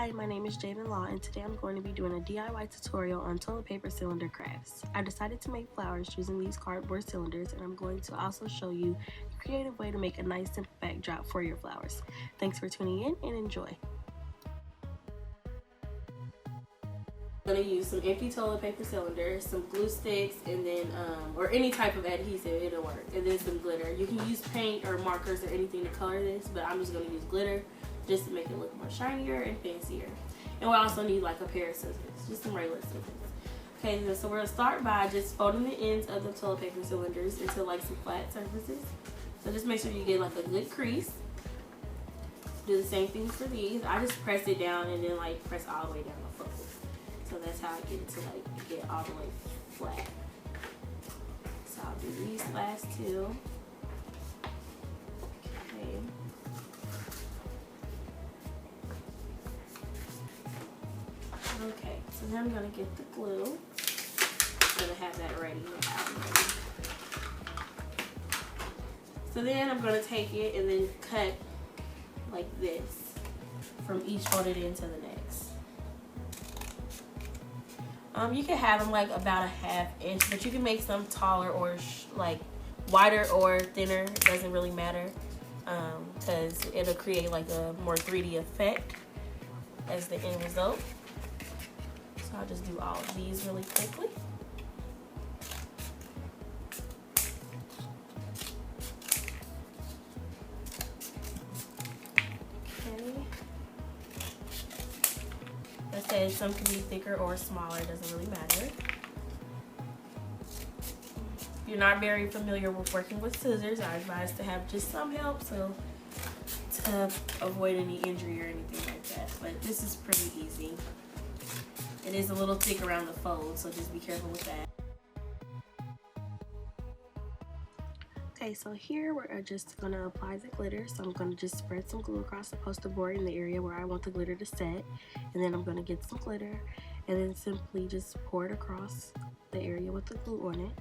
Hi, my name is Jaden Law, and today I'm going to be doing a DIY tutorial on toilet paper cylinder crafts. I decided to make flowers using these cardboard cylinders, and I'm going to also show you a creative way to make a nice simple backdrop for your flowers. Thanks for tuning in and enjoy. I'm going to use some empty toilet paper cylinders, some glue sticks, and then or any type of adhesive, it'll work, and then some glitter. You can use paint or markers or anything to color this, but I'm just going to use glitter just to make it look more shinier and fancier. And we also need like a pair of scissors, just some regular scissors. Okay, so we're going to start by just folding the ends of the toilet paper cylinders into like some flat surfaces. So just make sure you get like a good crease. Do the same thing for these. I just press it down and then like press all the way down the fold. So that's how I get it to like get all the way flat. So I'll do these last two. Okay. Okay, so then I'm going to get the glue. I'm going to have that ready now. So then I'm going to take it and then cut like this from each folded end to the next. You can have them like about a 1/2 inch, but you can make some taller or like wider or thinner. It doesn't really matter because it'll create like a more 3D effect as the end result. So I'll just do all of these really quickly. Okay. Like I said, some can be thicker or smaller, it doesn't really matter. If you're not very familiar with working with scissors, I advise to have just some help so to avoid any injury or anything like that. But this is pretty easy. It is a little thick around the fold, so just be careful with that. Okay, so here we're just going to apply the glitter. So I'm going to just spread some glue across the poster board in the area where I want the glitter to set. And then I'm going to get some glitter and then simply just pour it across the area with the glue on it.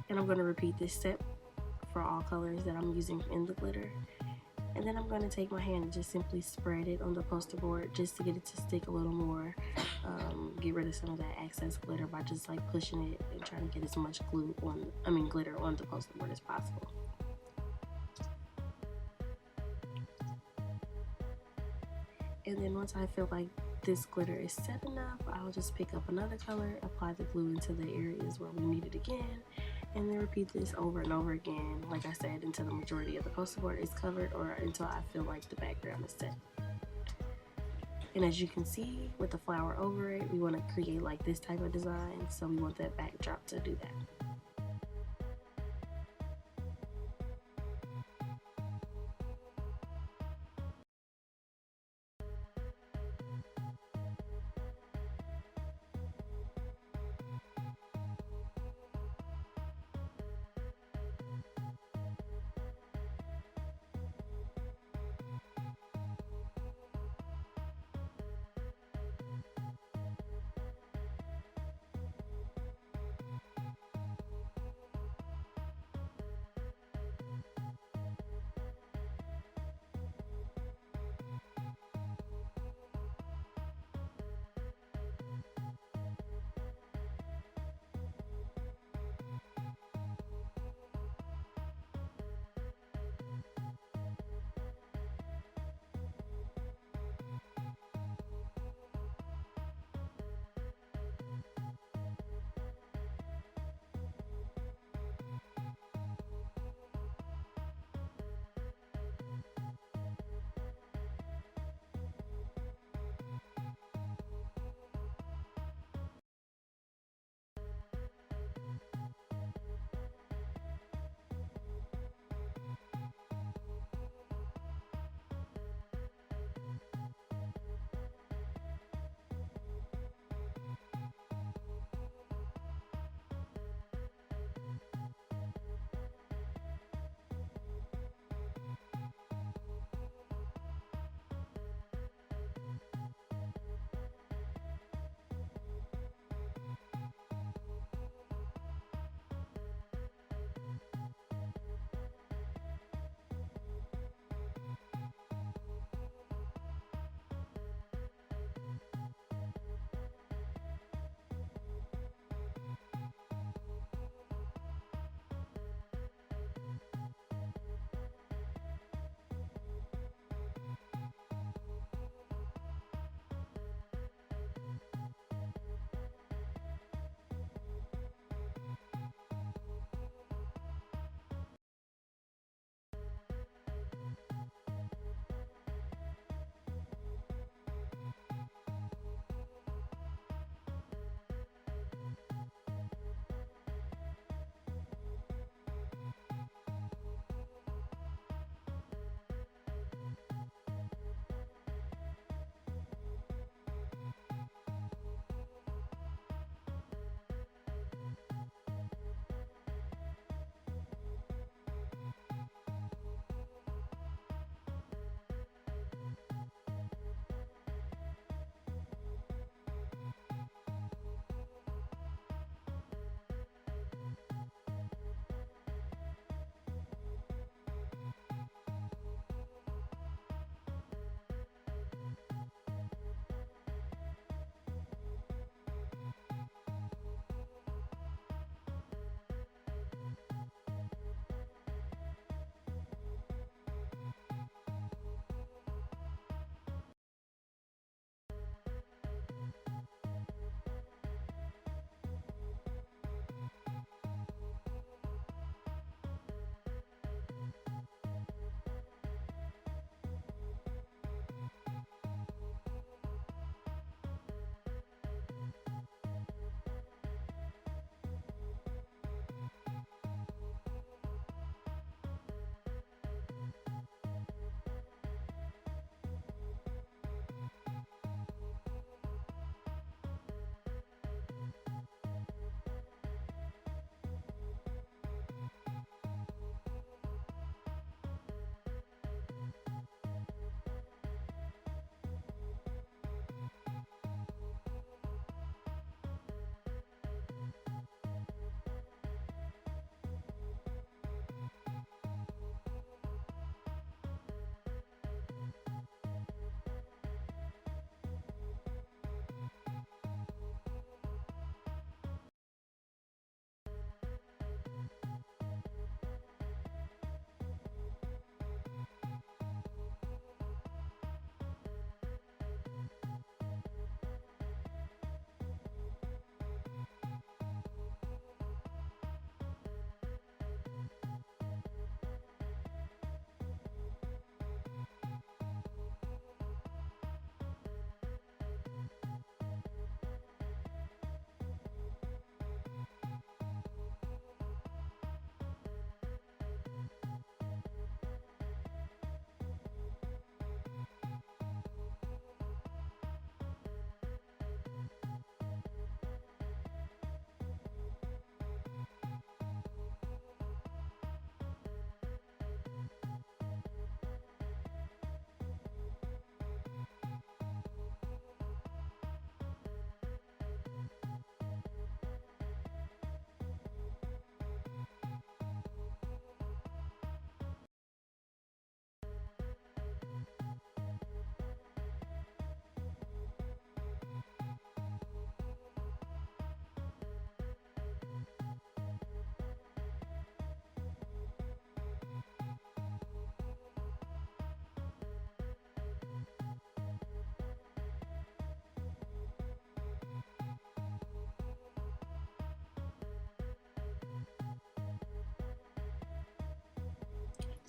And I'm going to repeat this step for all colors that I'm using in the glitter. And then I'm going to take my hand and just simply spread it on the poster board just to get it to stick a little more. Get rid of some of that excess glitter by just like pushing it and trying to get as much glitter on the poster board as possible. And then once I feel like this glitter is set enough, I'll just pick up another color, apply the glue into the areas where we need it again, and then repeat this over and over again, like I said, until the majority of the poster board is covered or until I feel like the background is set. And as you can see, with the flower over it, we want to create like this type of design, so we want that backdrop to do that.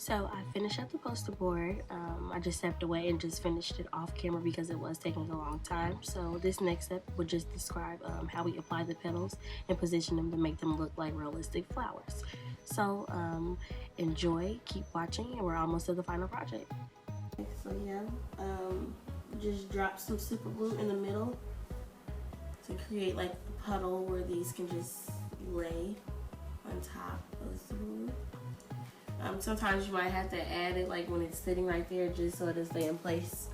So I finished up the poster board. I just stepped away and just finished it off camera because it was taking a long time. So this next step would just describe how we apply the petals and position them to make them look like realistic flowers. So enjoy, keep watching, and we're almost to the final project. So yeah, just drop some super glue in the middle to create like a puddle where these can just lay on top of the super glue. Sometimes you might have to add it like when it's sitting right there just so it'll stay in place.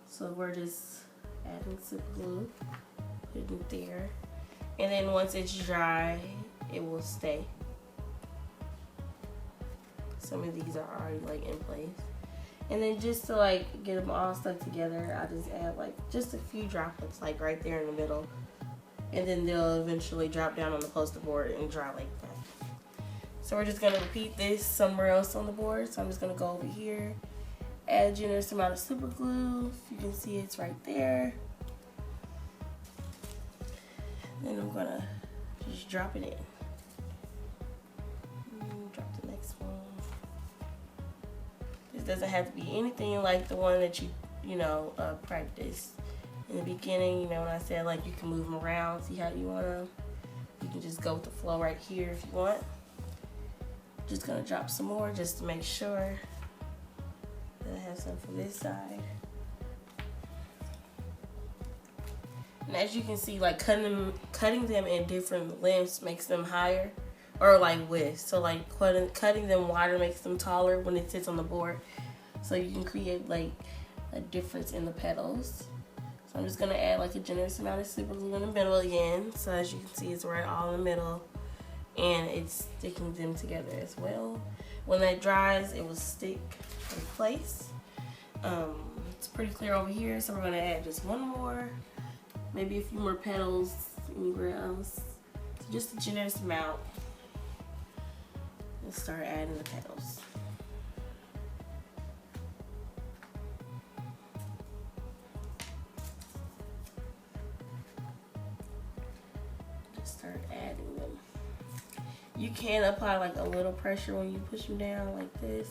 So we're just adding super glue, putting it there. And then once it's dry, it will stay. Some of these are already like in place. And then just to like get them all stuck together, I just add like just a few droplets like right there in the middle. And then they'll eventually drop down on the poster board and dry like that. So we're just going to repeat this somewhere else on the board. So I'm just going to go over here, add a generous amount of super glue. You can see it's right there. Then I'm going to just drop it in. Drop the next one. This doesn't have to be anything like the one that you know, practiced in the beginning. You know, when I said like you can move them around, see how you want them. You can just go with the flow right here if you want. Just gonna drop some more just to make sure that I have some for this side. And as you can see, like cutting them in different lengths makes them higher, or like width. So like cutting them wider makes them taller when it sits on the board. So you can create like a difference in the petals. So I'm just gonna add like a generous amount of super glue in the middle again. So as you can see, it's right all in the middle. And it's sticking them together as well. When that dries, it will stick in place. It's pretty clear over here, so we're gonna add just one more, maybe a few more petals anywhere else. So just a generous amount. And start adding the petals. Just start adding them. You can apply like a little pressure when you push them down like this,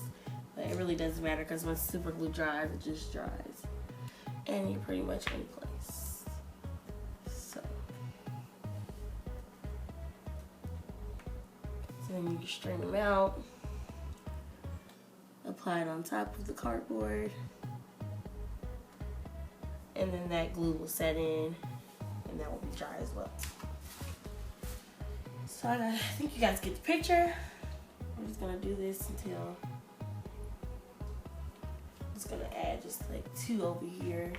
but it really doesn't matter because when super glue dries, it just dries. And you're pretty much in place. So then you can strain them out, apply it on top of the cardboard, and then that glue will set in and that will be dry as well. So I think you guys get the picture. I'm just gonna do this until I'm just gonna add just like two over here.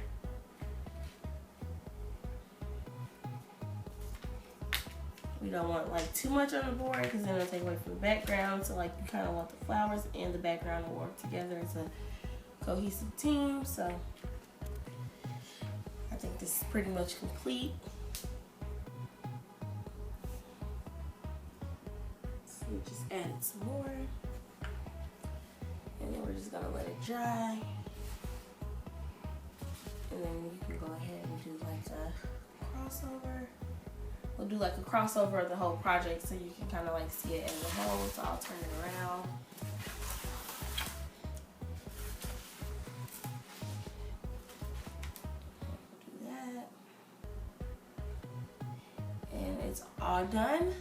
We don't want like too much on the board because then it'll take away from the background. So like you kind of want the flowers and the background to work together as a cohesive team. So I think this is pretty much complete. We just added some more, and then we're just gonna let it dry, and then you can go ahead and do like a crossover. We'll do like a crossover of the whole project so you can kind of like see it as a whole. So I'll turn it around. Do that, and it's all done.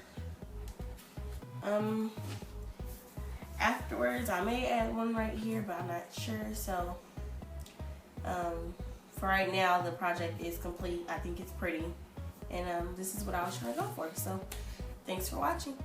Afterwards I may add one right here, but I'm not sure. So for right now the project is complete. I think it's pretty, and this is what I was trying to go for. So thanks for watching.